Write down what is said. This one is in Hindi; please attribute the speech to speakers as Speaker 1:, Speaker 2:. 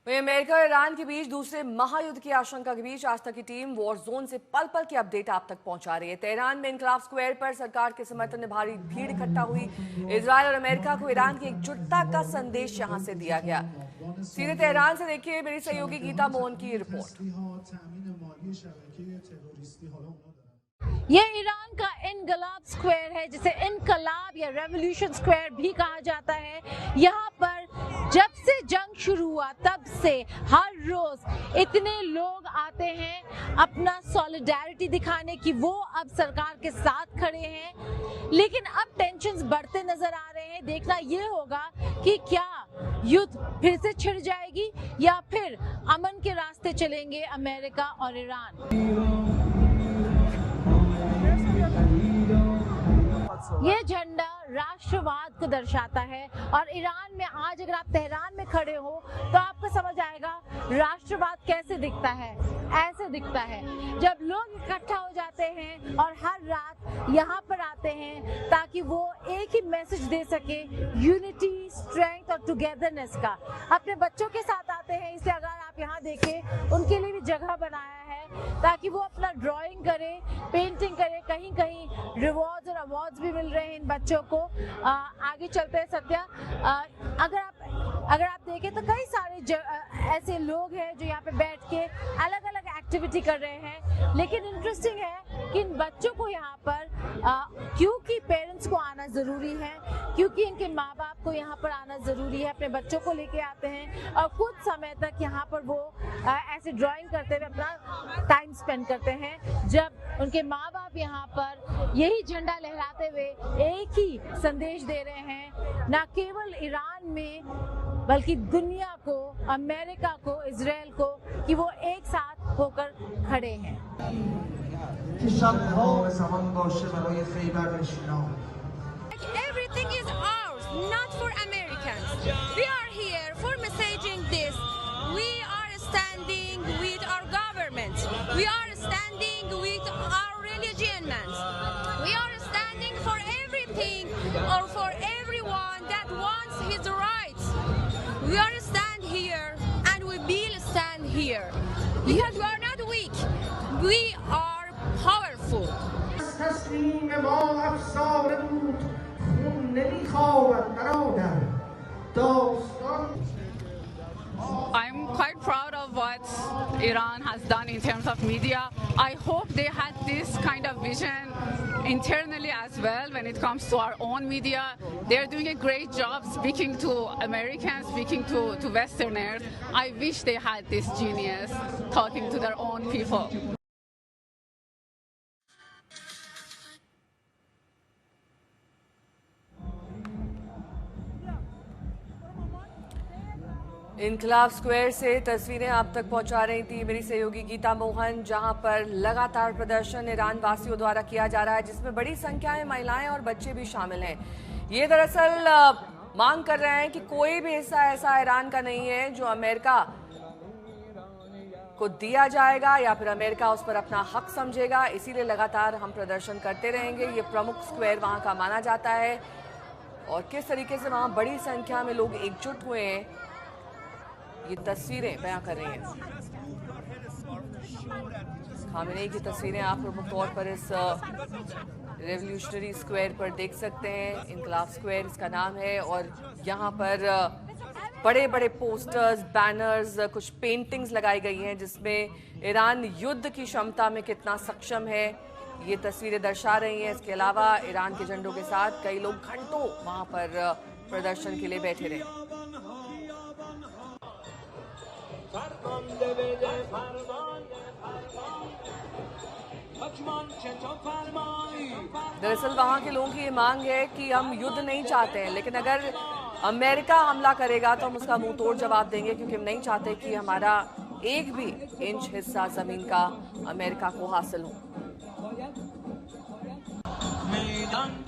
Speaker 1: वहीं अमेरिका और ईरान के बीच दूसरे महायुद्ध की आशंका के बीच आज तक की टीम वॉर जोन से पल पल की अपडेट आप तक पहुंचा रही है। तेहरान में इनकलाब स्क्वायर पर सरकार के समर्थन में भारी भीड़ इकट्ठा हुई। इजरायल और अमेरिका को ईरान की एकजुटता का संदेश यहां से दिया गया। सीधे तेहरान से देखिए मेरी सहयोगी गीता मोहन की रिपोर्ट।
Speaker 2: ये ईरान का इनकलाब स्क्वायर है, जिसे इनकलाब या रेवोल्यूशन स्क्वायर भी कहा जाता है। यहाँ पर जब से जंग शुरू हुआ तब से हर रोज इतने लोग आते हैं अपना सॉलिडारिटी दिखाने की वो अब सरकार के साथ खड़े हैं। लेकिन अब टेंशन्स बढ़ते नजर आ रहे हैं। देखना ये होगा कि क्या युद्ध फिर से छिड़ जाएगी या फिर अमन के रास्ते चलेंगे अमेरिका और ईरान। ये झंडा राष्ट्रवाद को दर्शाता है और ईरान में आज अगर आप तेहरान में खड़े हो तो आपको समझ आएगा राष्ट्रवाद कैसे दिखता है। ऐसे दिखता है जब लोग इकट्ठा हो जाते हैं और हर रात यहाँ पर आते हैं ताकि वो एक ही मैसेज दे सके, यूनिटी, स्ट्रेंथ और टुगेदरनेस का। अपने बच्चों के साथ आते हैं, इसे अगर आप यहाँ देखें उनके लिए भी जगह बनाया है ताकि वो अपना ड्राइंग करे, पेंटिंग करे। कहीं कहीं रिवॉर्ड्स और अवार्ड्स भी मिल रहे हैं इन बच्चों को। आगे चलते हैं सत्या। अगर आप देखें तो कई सारे ऐसे लोग हैं जो यहाँ पे बैठ के अलग अलग एक्टिविटी कर रहे हैं। लेकिन इंटरेस्टिंग है कि इन बच्चों को यहाँ पर क्योंकि पेरेंट्स को आना ज़रूरी है, क्योंकि इनके माँ बाप को यहाँ पर आना ज़रूरी है, अपने बच्चों को लेके आते हैं और कुछ समय तक यहाँ पर वो ऐसे ड्राइंग करते हुए अपना टाइम स्पेंड करते हैं। जब उनके माँ बाप यहाँ पर यही झंडा लहराते हुए एक ही संदेश दे रहे हैं, ना केवल ईरान में बल्कि दुनिया को, अमेरिका को, इजराइल को, कि वो एक साथ होकर खड़े हैं।
Speaker 3: Everything is ours, not for Americans. We are here for messaging this. We are standing with our government. We are standing with our religion. We are standing for everything or for everyone that wants his rights. We are stand here and we will stand here because we are not weak. We are powerful.
Speaker 4: I'm quite proud of what Iran has done in terms of media. I hope they had this kind of vision internally as well when it comes to our own media. They're doing a great job speaking to Americans, speaking to Westerners. I wish they had this genius talking to their own people.
Speaker 1: इनकलाब स्क्वायर से तस्वीरें आप तक पहुंचा रही थी मेरी सहयोगी गीता मोहन, जहां पर लगातार प्रदर्शन ईरान वासियों द्वारा किया जा रहा है, जिसमें बड़ी संख्या में महिलाएं और बच्चे भी शामिल हैं। ये दरअसल मांग कर रहे हैं कि कोई भी हिस्सा ऐसा ईरान का नहीं है जो अमेरिका को दिया जाएगा या फिर अमेरिका उस पर अपना हक समझेगा। इसीलिए लगातार हम प्रदर्शन करते रहेंगे। ये प्रमुख स्क्वायर वहां का माना जाता है और किस तरीके से वहां बड़ी संख्या में लोग एकजुट हुए हैं, ये तस्वीरें बयां कर रही हैं। खामेनेई की तस्वीरें आप प्रमुख तौर पर इस रेवोल्यूशनरी स्क्वायर पर देख सकते हैं। इनकलाब स्क्वायर इसका नाम है और यहाँ पर बड़े बड़े पोस्टर्स, बैनर्स, कुछ पेंटिंग्स लगाई गई हैं जिसमें ईरान युद्ध की क्षमता में कितना सक्षम है ये तस्वीरें दर्शा रही हैं। इसके अलावा ईरान के झंडों के साथ कई लोग घंटों वहां पर प्रदर्शन के लिए बैठे रहे। दरअसल वहां के लोगों की ये मांग है कि हम युद्ध नहीं चाहते हैं, लेकिन अगर अमेरिका हमला करेगा तो हम उसका मुंह तोड़ जवाब देंगे, क्योंकि हम नहीं चाहते कि हमारा एक भी इंच हिस्सा जमीन का अमेरिका को हासिल हो। मैदान